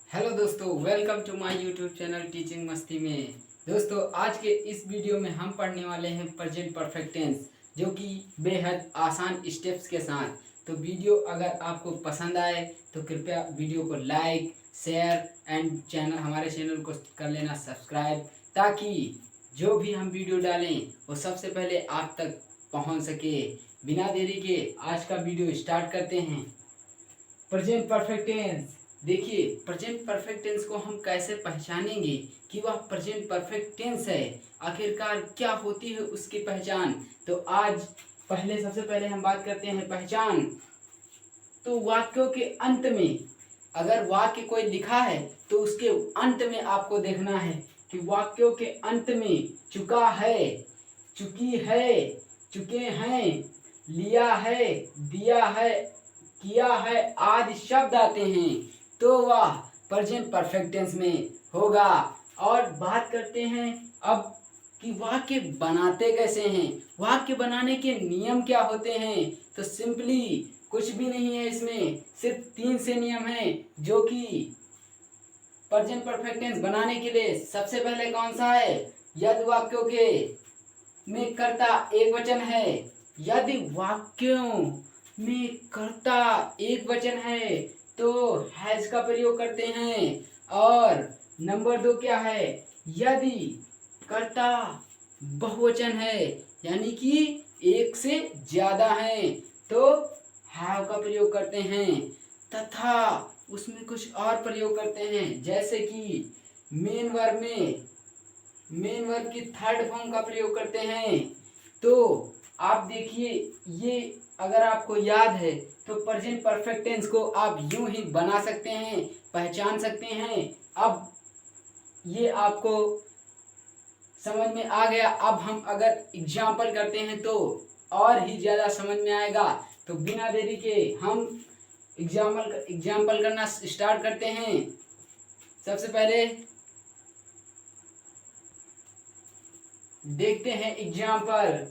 Hello दोस्तों, welcome to my YouTube channel teaching Masti में। दोस्तों, आज के इस वीडियो में हम पढ़ने वाले हैं प्रेजेंट परफेक्ट टेंस, जो कि बेहद आसान स्टेप्स के साथ। तो वीडियो अगर आपको पसंद आए तो कृपया वीडियो को लाइक, शेयर एंड हमारे चैनल को कर लेना सब्सक्राइब, ताकि जो भी हम वीडियो डालें वो सबसे पहले आप तक पहुंच सके। बिना देरी के आज का वीडियो स्टार्ट करते हैं। Present perfect tense. देखिए, प्रेजेंट परफेक्ट टेंस को हम कैसे पहचानेंगे कि वह प्रेजेंट परफेक्ट टेंस है, आखिरकार क्या होती है उसकी पहचान। तो आज सबसे पहले हम बात करते हैं पहचान। तो वाक्यों के अंत में अगर वाक्य कोई लिखा है तो उसके अंत में आपको देखना है कि वाक्यों के अंत में चुका है, चुकी है, चुके हैं, लिया है, दिया है, किया है आदि शब्द आते हैं तो वह प्रेजेंट परफेक्ट टेंस में होगा। और बात करते हैं अब कि वाक्य बनाते कैसे हैं, वाक्य बनाने के नियम क्या होते हैं। तो सिंपली कुछ भी नहीं है, इसमें सिर्फ 3 से नियम हैं जो कि प्रेजेंट परफेक्ट टेंस बनाने के लिए। सबसे पहले कौन सा है? यदि वाक्यों के में कर्ता एक वचन है, यदि वाक्यों में कर्ता एक वचन है तो हैज का प्रयोग करते हैं। और नंबर 2 क्या है? यदि कर्ता बहुवचन है, यानी कि एक से ज्यादा है, तो हैव का प्रयोग करते हैं। तथा उसमें कुछ और प्रयोग करते हैं, जैसे कि मेन वर्ब की थर्ड फॉर्म का प्रयोग करते हैं। तो आप देखिए, ये अगर आपको याद है तो प्रेजेंट परफेक्ट टेंस को आप यूं ही बना सकते हैं, पहचान सकते हैं। अब ये आपको समझ में आ गया। अब हम अगर एग्जाम्पल करते हैं तो और ही ज़्यादा समझ में आएगा। तो बिना देरी के हम एग्जाम्पल करना स्टार्ट करते हैं। सबसे पहले देखते हैं एग्जाम्पल।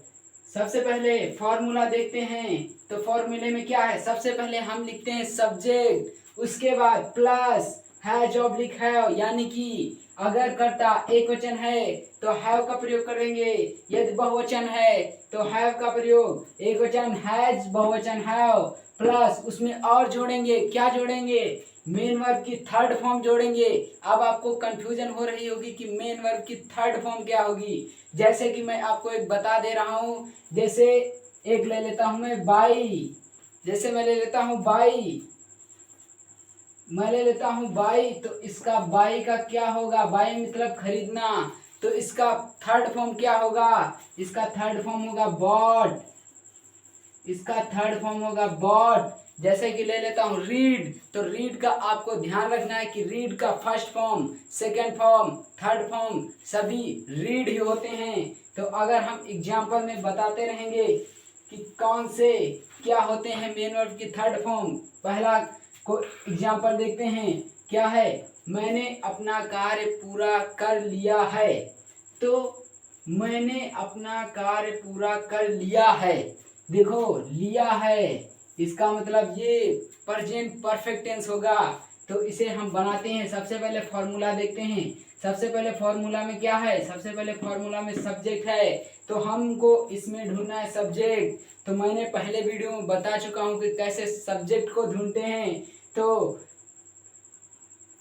सबसे पहले फॉर्मूला देखते हैं। तो फॉर्मूले में क्या है? सबसे पहले हम लिखते हैं सब्जेक्ट, उसके बाद प्लस हैज ऑब्लिक हैव, यानी कि अगर कर्ता एक वचन है तो हैव का प्रयोग करेंगे, यदि बहुवचन है तो हैव का प्रयोग, एक वचन हैज, बहुवचन हैव, प्लस उसमें और जोड़ेंगे। क्या जोड़ेंगे? मेन वर्ब की थर्ड फॉर्म जोड़ेंगे। अब आपको कंफ्यूजन हो रही होगी कि मेन वर्ब की थर्ड फॉर्म क्या होगी। जैसे कि मैं आपको एक बता दे रहा हूं, जैसे एक ले लेता हूं मैं बाई, जैसे मैं ले लेता हूं बाई, तो इसका बाई का क्या होगा? बाई मतलब खरीदना, तो इसका थर्ड फॉर्म क्या होगा? इसका थर्ड फॉर्म होगा बॉट, इसका थर्ड फॉर्म होगा बॉट। जैसे कि ले लेता हूं रीड, तो रीड का आपको ध्यान रखना है कि रीड का first form, second form, third form सभी रीड ही होते हैं। तो अगर हम एग्जाम्पल में बताते रहेंगे कि कौन से क्या होते हैं मेन वर्ब की थर्ड फॉर्म। पहला को एग्जाम्पल देखते हैं, क्या है? मैंने अपना कार्य पूरा कर लिया है। तो मैंने अपना कार्य पूरा कर लिया है, देखो लिया है, इसका मतलब ये प्रेजेंट परफेक्ट टेंस होगा। तो इसे हम बनाते हैं। सबसे पहले फॉर्मूला देखते हैं। सबसे पहले फॉर्मूला में क्या है? सबसे पहले फॉर्मूला में सब्जेक्ट है, तो हमको इसमें ढूंढना है सब्जेक्ट। तो मैंने पहले वीडियो में बता चुका हूं कि कैसे सब्जेक्ट को ढूंढते हैं। तो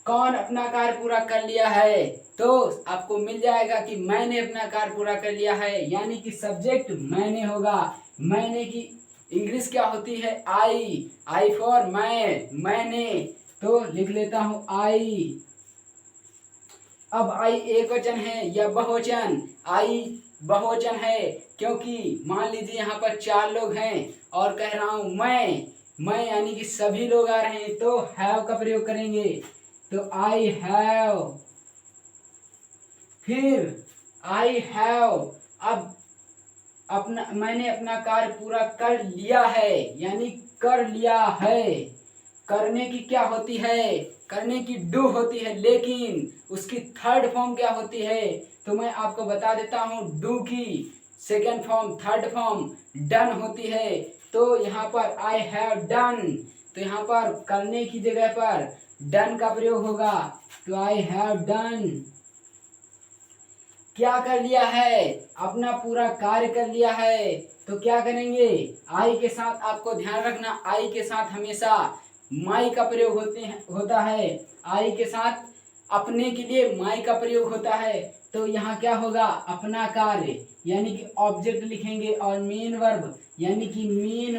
कौन अपना कार्य पूरा कर लिया है, तो आपको मिल जाएगा कि मैंने अपना कार्य पूरा कर लिया है, यानी कि सब्जेक्ट मैंने होगा। मैंने की इंग्लिश क्या होती है? आई फॉर मैंने, तो लिख लेता हूं आई। अब आई एक वचन है या बहुवचन? आई बहुवचन है, क्योंकि मान लीजिए यहाँ पर 4 लोग हैं और कह रहा हूं मैं यानी कि सभी लोग आ रहे हैं, तो हैव का प्रयोग करेंगे। तो आई हैव, फिर आई हैव। अब मैंने अपना कार्य पूरा कर लिया है, यानी कर लिया है। करने की क्या होती है? करने की डू होती है, लेकिन उसकी थर्ड फॉर्म क्या होती है? तो मैं आपको बता देता हूं, डू की second form, third form done होती है। तो यहाँ पर आई हैव डन, तो यहाँ पर करने की जगह पर डन का प्रयोग होगा। तो आई हैव डन, क्या कर लिया है, अपना पूरा कार्य कर लिया है। तो क्या करेंगे, आई के साथ आपको ध्यान रखना, आई के साथ हमेशा माई का प्रयोग होता है। आई के साथ अपने के लिए माई का प्रयोग होता है। तो यहाँ क्या होगा, अपना कार्य यानी कि ऑब्जेक्ट लिखेंगे, और मेन वर्ब यानी कि मेन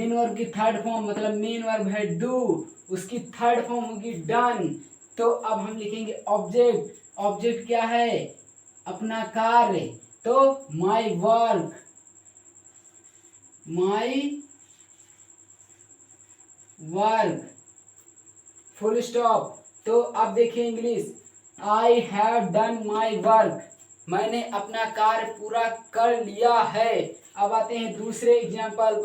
वर्ब की थर्ड फॉर्म, मतलब मेन वर्ब है डू, उसकी थर्ड फॉर्म होगी डन। तो अब हम लिखेंगे ऑब्जेक्ट, ऑब्जेक्ट क्या है, अपना कार्य। तो माई वर्क, फुल स्टॉप। तो अब देखिए English, I have done my work, मैंने अपना कार्य पूरा कर लिया है। अब आते हैं दूसरे एग्जाम्पल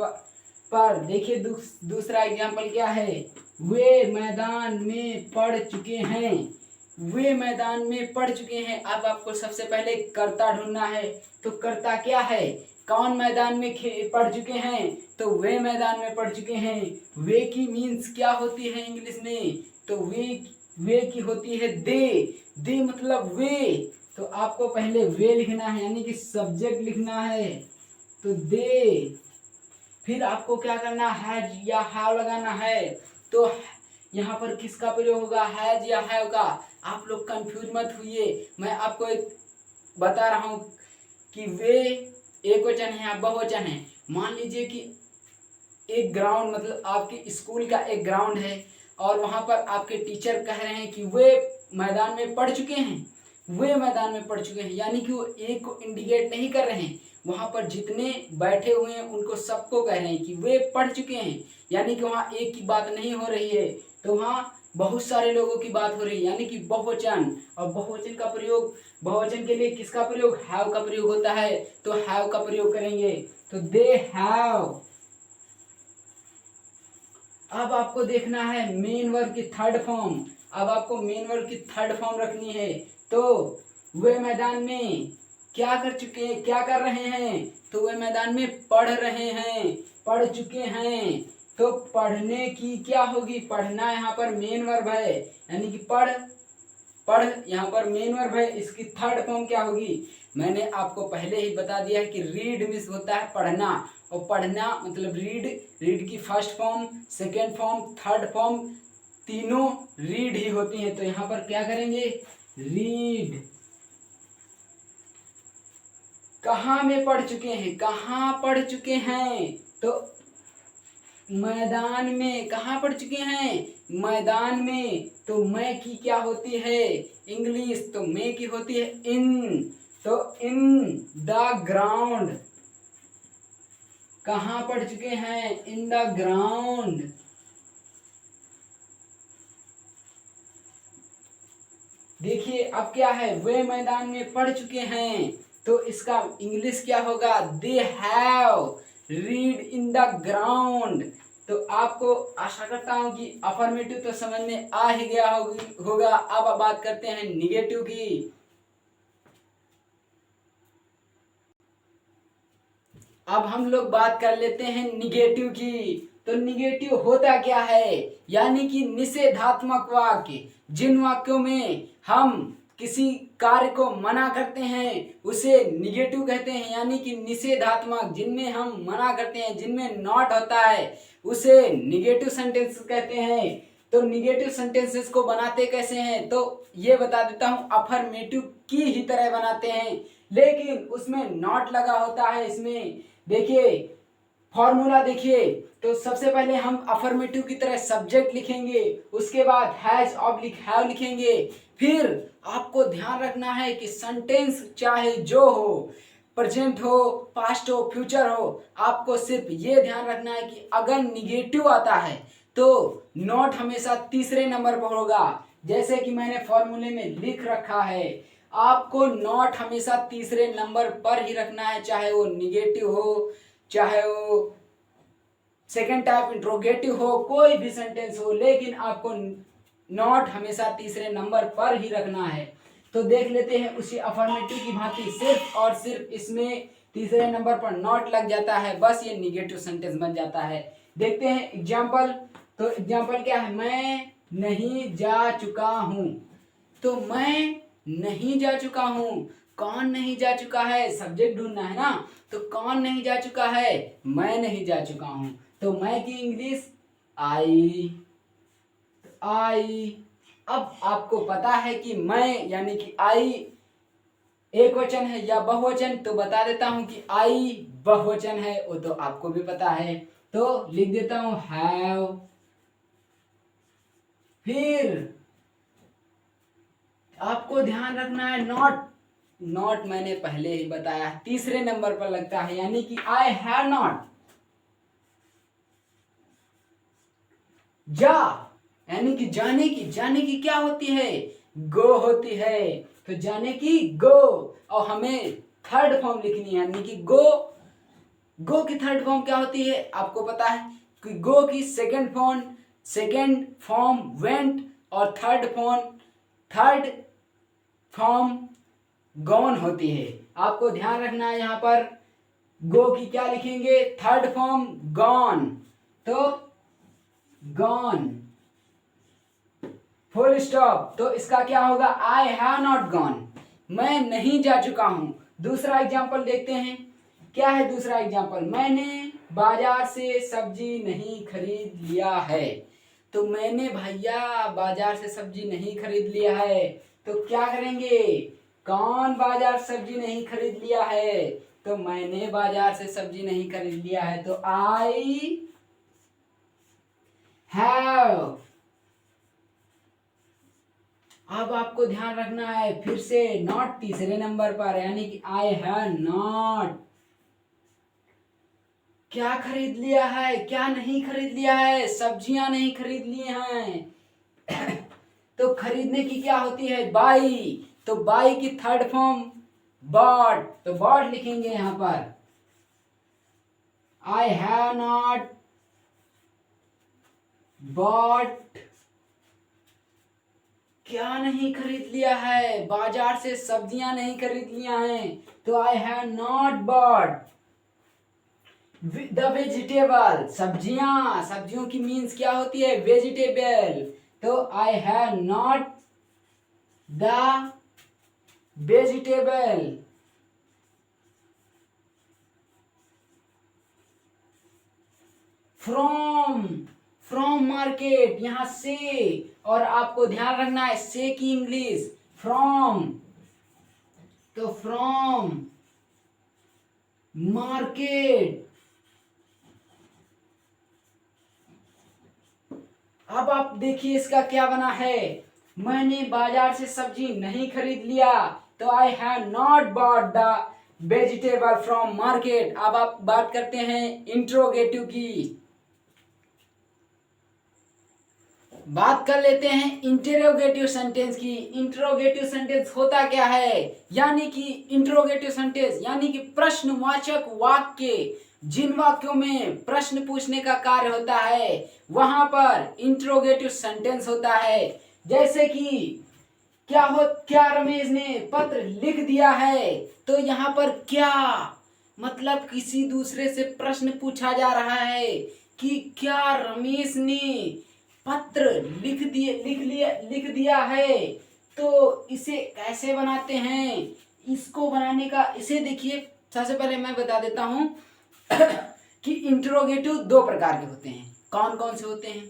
पर देखिए दूसरा एग्जाम्पल क्या है, वे मैदान में पढ़ चुके हैं, वे मैदान में पढ़ चुके हैं। अब आपको सबसे पहले कर्ता ढूंढना है। तो कर्ता क्या है, कौन मैदान में पढ़ चुके हैं, तो वे मैदान में पढ़ चुके हैं। वे की मीन्स क्या होती है इंग्लिश में, तो वे की होती है दे मतलब वे। तो आपको पहले वे लिखना है यानी कि सब्जेक्ट लिखना है, तो दे। फिर आपको क्या करना है, या हैव लगाना है। तो यहाँ पर किसका प्रयोग होगा, हैज या हैव का। आप लोग कंफ्यूज मत हुइए, मैं आपको एक बता रहा हूँ कि वे एक वचन है या बहुवचन है। मान लीजिए कि एक ग्राउंड, मतलब आपके स्कूल का एक ग्राउंड है, और वहां पर आपके टीचर कह रहे हैं कि वे मैदान में पढ़ चुके हैं, वे मैदान में पढ़ चुके हैं, यानी कि वो एक को इंडिकेट नहीं कर रहे हैं, वहां पर जितने बैठे हुए हैं उनको सबको कह रहे हैं कि वे पढ़ चुके हैं, यानी कि वहाँ एक की बात नहीं हो रही है, तो वहाँ बहुत सारे लोगों की बात हो रही है, यानी कि बहुवचन। और बहुवचन का प्रयोग, बहुवचन के लिए किसका प्रयोग, हैव का प्रयोग होता है। तो हैव का प्रयोग करेंगे, तो दे हैव। अब आपको देखना है मेन वर्ब की थर्ड फॉर्म, अब आपको मेन वर्ब की थर्ड फॉर्म रखनी है। तो वे मैदान में क्या कर चुके हैं, क्या कर रहे हैं, तो वे मैदान में पढ़ रहे हैं, पढ़ चुके हैं। तो पढ़ने की क्या होगी, पढ़ना यहाँ पर मेन वर्ब है, यानी कि पढ़ यहाँ पर मेन वर्ब है, इसकी थर्ड फॉर्म क्या होगी, मैंने आपको पहले ही बता दिया है कि रीड मीन्स होता है पढ़ना, और पढ़ना मतलब रीड की first form, second form, third form तीनों रीड ही होती हैं। तो यहाँ पर क्या करेंगे, रीड। कहाँ में पढ़ चुके हैं, कहाँ पढ़ चुके हैं, तो मैदान में। कहाँ पढ़ चुके हैं, मैदान में। तो मैं की क्या होती है इंग्लिश, तो मैं की होती है इन, तो इन द ग्राउंड। कहाँ पढ़ चुके हैं, इन द ग्राउंड। देखिए अब क्या है, वे मैदान में पढ़ चुके हैं, तो इसका इंग्लिश क्या होगा, they have read in the ground. तो आपको आशा करता हूं कि अफर्मेटिव तो समझ में आ ही गया होगा। अब बात करते हैं निगेटिव की। अब हम लोग बात कर लेते हैं निगेटिव की। तो निगेटिव होता क्या है, यानी कि निषेधात्मक वाक्य, जिन वाक्यों में हम किसी कार्य को मना करते हैं उसे निगेटिव कहते हैं, यानी कि निषेधात्मक, जिनमें हम मना करते हैं, जिनमें नॉट होता है उसे निगेटिव सेंटेंस कहते हैं। तो निगेटिव सेंटेंसेस को बनाते कैसे हैं, तो ये बता देता हूं, अफर्मेटिव की ही तरह बनाते हैं, लेकिन उसमें नॉट लगा होता है। इसमें देखिए फॉर्मूला देखिए, तो सबसे पहले हम अफर्मेटिव की तरह सब्जेक्ट लिखेंगे, उसके बाद हैज ऑब्लिक हैव लिखेंगे। फिर आपको ध्यान रखना है कि सेंटेंस चाहे जो हो, प्रेजेंट हो, पास्ट हो, फ्यूचर हो, आपको सिर्फ ये ध्यान रखना है कि अगर निगेटिव आता है तो नॉट हमेशा तीसरे नंबर पर होगा, जैसे कि मैंने फॉर्मूले में लिख रखा है। आपको नॉट हमेशा तीसरे नंबर पर ही रखना है, चाहे वो निगेटिव हो, चाहे वो सेकेंड टाइप इंट्रोगेटिव हो, कोई भी सेंटेंस हो, लेकिन आपको नॉट हमेशा तीसरे नंबर पर ही रखना है। तो देख लेते हैं उसी अफर्मेटिव की भांति, सिर्फ और सिर्फ इसमें तीसरे नंबर पर नॉट लग जाता है, बस ये निगेटिव सेंटेंस बन जाता है। देखते हैं एग्जाम्पल। तो एग्जाम्पल क्या है, मैं नहीं जा चुका हूँ। तो मैं नहीं जा चुका हूँ, कौन नहीं जा चुका है, सब्जेक्ट ढूंढना है ना। तो कौन नहीं जा चुका है, मैं नहीं जा चुका हूँ। तो मैं की इंग्लिश आई। अब आपको पता है कि मैं यानी कि आई एक वचन है या बहुवचन, तो बता देता हूं कि आई बहुवचन है, वो तो आपको भी पता है। तो लिख देता हूं हैव। फिर आपको ध्यान रखना है नॉट। नॉट मैंने पहले ही बताया तीसरे नंबर पर लगता है, यानी कि आई हैव नॉट। जा यानी कि जाने की क्या होती है, गो होती है। तो जाने की गो, और हमें थर्ड फॉर्म लिखनी है, यानी कि गो की थर्ड फॉर्म क्या होती है आपको पता है कि गो की सेकंड फॉर्म वेंट, और थर्ड फॉर्म गॉन होती है। आपको ध्यान रखना है, यहाँ पर गो की क्या लिखेंगे, थर्ड फॉर्म गॉन। तो गॉन फुल स्टॉप। तो इसका क्या होगा, आई हैव नॉट गॉन, मैं नहीं जा चुका हूं। दूसरा एग्जाम्पल देखते हैं, क्या है दूसरा एग्जाम्पल, मैंने बाजार से सब्जी नहीं खरीद लिया है। तो मैंने भैया बाजार से सब्जी नहीं खरीद लिया है, तो क्या करेंगे, कौन बाजार सब्जी नहीं खरीद लिया है, तो मैंने बाजार से सब्जी नहीं खरीद लिया है। तो आई हैव। अब आपको ध्यान रखना है, फिर से नॉट तीसरे नंबर पर, यानी कि आई हैव नॉट क्या खरीद लिया है, क्या नहीं खरीद लिया है, सब्जियां नहीं खरीद ली हैं। तो खरीदने की क्या होती है, बाई। तो बाई की थर्ड फॉर्म बॉट, तो बॉट लिखेंगे यहां पर, आई हैव नॉट बॉट क्या नहीं खरीद लिया है, बाजार से सब्जियां नहीं खरीद लिया हैं। तो I have not bought the vegetable, सब्जियों की मीन्स क्या होती है, वेजिटेबल। तो I have not the vegetable from market, यहां से, और आपको ध्यान रखना है से की इंग्लिश फ्रॉम। तो फ्रॉम मार्केट। अब आप देखिए इसका क्या बना है, मैंने बाजार से सब्जी नहीं खरीद लिया, तो I have not bought the vegetable from market. अब आप बात करते हैं इंट्रोगेटिव की, बात कर लेते हैं इंटरोगेटिव सेंटेंस की। इंटरोगेटिव सेंटेंस होता क्या है, यानी कि इंटरोगेटिव सेंटेंस यानी कि प्रश्नवाचक वाक्य, जिन वाक्यों में प्रश्न पूछने का कार्य होता है वहां पर इंटरोगेटिव सेंटेंस होता है। जैसे कि क्या रमेश ने पत्र लिख दिया है, तो यहाँ पर क्या मतलब किसी दूसरे से प्रश्न पूछा जा रहा है कि क्या रमेश ने पत्र लिख दिया है। तो इसे कैसे बनाते हैं, इसको बनाने का, इसे देखिए सबसे पहले मैं बता देता हूं कि इंटरोगेटिव दो प्रकार के होते हैं। कौन कौन से होते हैं,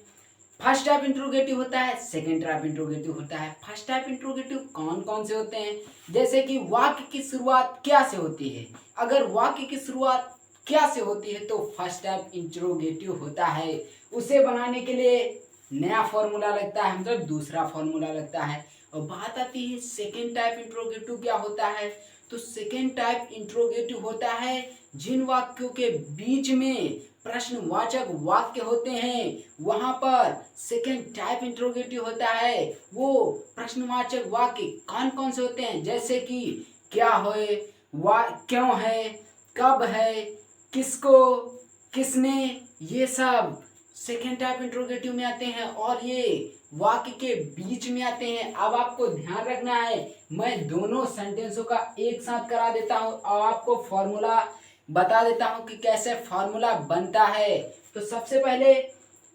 फर्स्ट टाइप इंटरोगेटिव होता है, सेकंड टाइप इंटरोगेटिव होता है। फर्स्ट टाइप इंटरोगेटिव कौन कौन से होते हैं, जैसे कि वाक्य की शुरुआत क्या से होती है। अगर वाक्य की शुरुआत क्या से होती है तो फर्स्ट टाइप इंटरोगेटिव होता है। उसे बनाने के लिए नया फॉर्मूला लगता है, मतलब दूसरा फॉर्मूला लगता है। और बात आती है सेकेंड टाइप इंट्रोगेटिव क्या होता है, तो सेकेंड टाइप इंट्रोगेटिव होता है जिन वाक्यों के बीच में प्रश्नवाचक वाक्य होते हैं वहां पर सेकेंड टाइप इंट्रोगेटिव होता है। वो प्रश्नवाचक वाक्य कौन कौन से होते हैं, जैसे कि क्या है, क्यों है, कब है, किसको, किसने, ये सब सेकेंड टाइप इंट्रोगेटिव में आते हैं और ये वाक्य के बीच में आते हैं। अब आपको ध्यान रखना है, मैं दोनों सेंटेंसों का एक साथ करा देता हूं और आपको फॉर्मूला बता देता हूं कि कैसे फॉर्मूला बनता है। तो सबसे पहले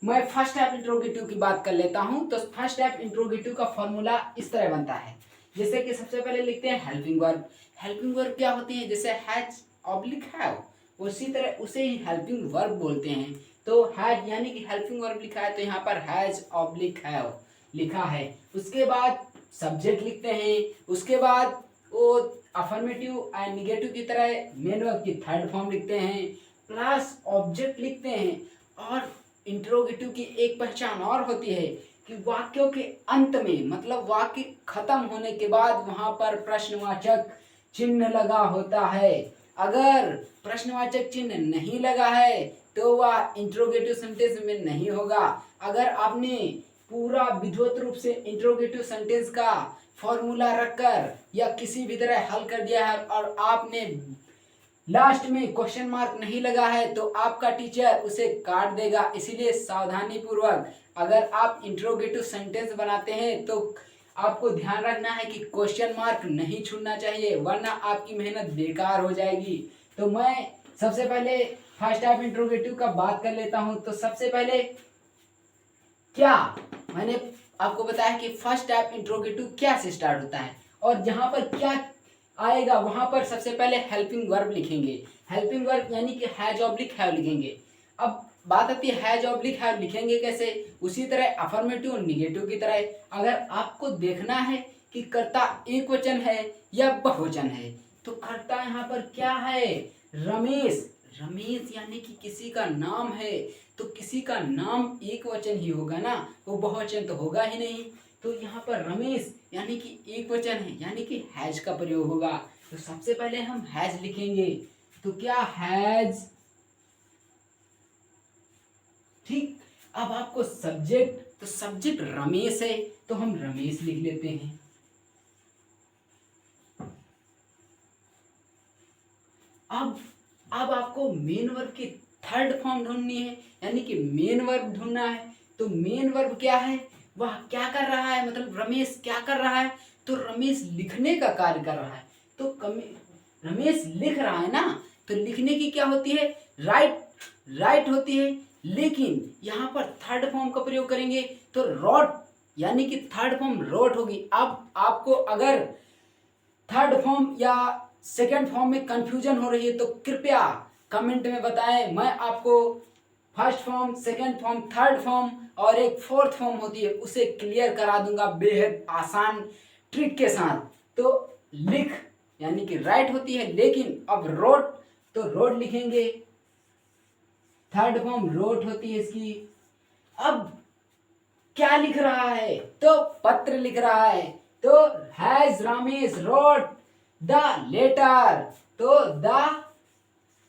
मैं फर्स्ट टाइप इंट्रोगेटिव की बात कर लेता हूं। तो फर्स्ट टाइप इंट्रोगेटिव का फॉर्मूला इस तरह बनता है, जैसे कि सबसे पहले लिखते हैं हेल्पिंग वर्ब। हेल्पिंग वर्ब क्या होती है, जैसे हैज ऑब्लिक हैव, उसी तरह उसे ही हेल्पिंग वर्ब बोलते हैं। तो हैज यानी कि हेल्पिंग वर्ब लिखा है तो यहाँ पर हैज ऑब्लिक हैव लिखा है। उसके बाद सब्जेक्ट लिखते हैं, उसके बाद वो अफर्मेटिव एंड निगेटिव की तरह मेन वर्ब की थर्ड फॉर्म लिखते हैं, प्लस ऑब्जेक्ट लिखते हैं। और इंट्रोगेटिव की एक पहचान और होती है कि वाक्यों के अंत में, मतलब वाक्य खत्म होने के बाद वहां पर प्रश्नवाचक चिन्ह लगा होता है। अगर प्रश्नवाचक चिन्ह नहीं लगा है तो वह इंट्रोगेटिव सेंटेंस में नहीं होगा। अगर आपने पूरा विधिवत रूप से इंट्रोगेटिव सेंटेंस का फॉर्मूला रखकर या किसी भी तरह हल कर दिया है और आपने लास्ट में क्वेश्चन मार्क नहीं लगा है तो आपका टीचर उसे काट देगा। इसीलिए सावधानी पूर्वक अगर आप इंट्रोगेटिव सेंटेंस बनाते हैं तो आपको ध्यान रखना है कि क्वेश्चन मार्क नहीं छूटना चाहिए, वरना आपकी मेहनत बेकार हो जाएगी। तो मैं सबसे पहले फर्स्ट टाइप इंट्रोगेटिव का बात कर लेता हूं। तो सबसे पहले क्या, मैंने आपको बताया कि फर्स्ट टाइप इंट्रोगेटिव क्या से स्टार्ट होता है, और जहां पर क्या आएगा वहां पर सबसे पहले हेल्पिंग वर्ब लिखेंगे। हेल्पिंग वर्ब यानी कि हैज ऑब्लिक हैव लिखेंगे। अब बात आती है हैज ऑब्लिक हैव लिखेंगे कैसे, उसी तरह अफर्मेटिव और निगेटिव की तरह। अगर आपको देखना है कि कर्ता एक वचन है या बहुवचन है, तो कर्ता यहाँ पर क्या है, रमेश। रमेश यानी कि किसी का नाम है, तो किसी का नाम एक वचन ही होगा ना, वो बहुवचन तो होगा ही नहीं। तो यहाँ पर रमेश यानी कि एक वचन है, यानी कि हैज का प्रयोग होगा। तो सबसे पहले हम हैज लिखेंगे। तो क्या हैज, ठीक। अब आपको सब्जेक्ट, तो सब्जेक्ट रमेश है तो हम रमेश लिख लेते हैं। अब आपको मेन वर्ब की थर्ड फॉर्म ढूंढनी है, यानी कि मेन वर्ब ढूंढना है। तो मेन वर्ब क्या है, वह क्या कर रहा है, मतलब रमेश क्या कर रहा है, तो रमेश लिखने का कार्य कर रहा है। तो रमेश लिख रहा है ना, तो लिखने की क्या होती है, राइट होती है। लेकिन यहाँ पर थर्ड फॉर्म का प्रयोग करेंगे तो रॉट, यानी कि थर्ड फॉर्म रोट होगी। अब आपको अगर थर्ड फॉर्म या सेकेंड फॉर्म में कंफ्यूजन हो रही है तो कृपया कमेंट में बताएं, मैं आपको first form, second form, third form और एक फोर्थ फॉर्म होती है उसे क्लियर करा दूंगा बेहद आसान ट्रिक के साथ। तो लिख यानी कि राइट होती है, लेकिन अब रोट, तो रोट लिखेंगे, थर्ड फॉर्म रोट होती है इसकी। अब क्या लिख रहा है, तो पत्र लिख रहा है। तो has Ramesh wrote the letter, तो द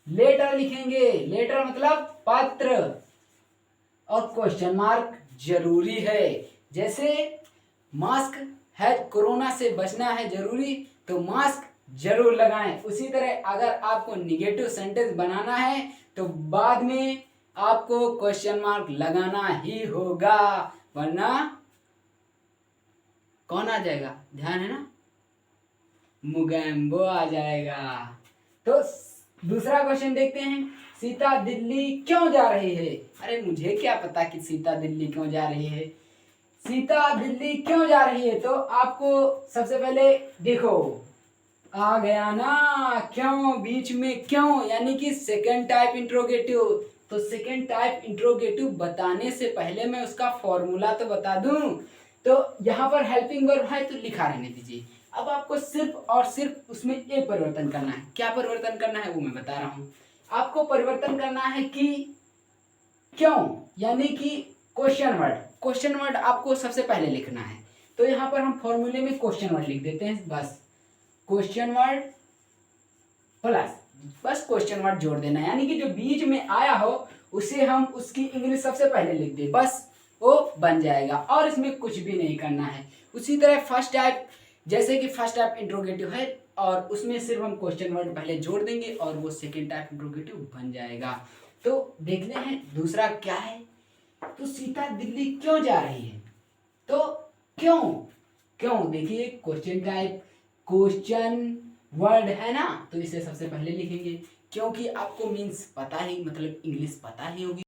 लेटर लिखेंगे, लेटर मतलब पत्र, और क्वेश्चन मार्क जरूरी है। जैसे मास्क है, कोरोना से बचना है जरूरी, तो मास्क जरूर लगाएं। उसी तरह अगर आपको निगेटिव सेंटेंस बनाना है तो बाद में आपको क्वेश्चन मार्क लगाना ही होगा, वरना कौन आ जाएगा, ध्यान है ना, मुगैम्बो आ जाएगा। तो दूसरा क्वेश्चन देखते हैं, सीता दिल्ली क्यों जा रही है। अरे मुझे क्या पता कि सीता दिल्ली क्यों जा रही है, सीता दिल्ली क्यों जा रही है। तो आपको सबसे पहले देखो आ गया ना क्यों, बीच में क्यों, यानी कि सेकंड टाइप इंट्रोगेटिव। तो सेकंड टाइप इंट्रोगेटिव बताने से पहले मैं उसका फॉर्मूला तो बता दूं। तो यहाँ पर हेल्पिंग वर्ब है तो लिखा रहने दीजिए। अब आपको सिर्फ और सिर्फ उसमें एक परिवर्तन करना है। क्या परिवर्तन करना है वो मैं बता रहा हूँ। आपको परिवर्तन करना है कि क्यों, यानी कि क्वेश्चन वर्ड, क्वेश्चन वर्ड आपको सबसे पहले लिखना है। तो यहाँ पर हम फॉर्मूले में क्वेश्चन वर्ड लिख देते हैं, बस क्वेश्चन वर्ड प्लस, बस क्वेश्चन वर्ड जोड़ देना है, यानी कि जो बीच में आया हो उसे हम उसकी इंग्लिश सबसे पहले लिख दें, बस वो बन जाएगा और इसमें कुछ भी नहीं करना है। उसी तरह फर्स्ट टाइप, जैसे कि फर्स्ट टाइप इंट्रोगेटिव है और उसमें सिर्फ हम क्वेश्चन वर्ड पहले जोड़ देंगे और वो सेकेंड टाइप इंट्रोगेटिव बन जाएगा। तो देखते हैं दूसरा क्या है। तो सीता दिल्ली क्यों जा रही है, तो क्यों, क्यों देखिए क्वेश्चन टाइप, क्वेश्चन वर्ड है ना, तो इसे सबसे पहले लिखेंगे, क्योंकि आपको मीन्स पता ही, मतलब इंग्लिश पता ही होगी।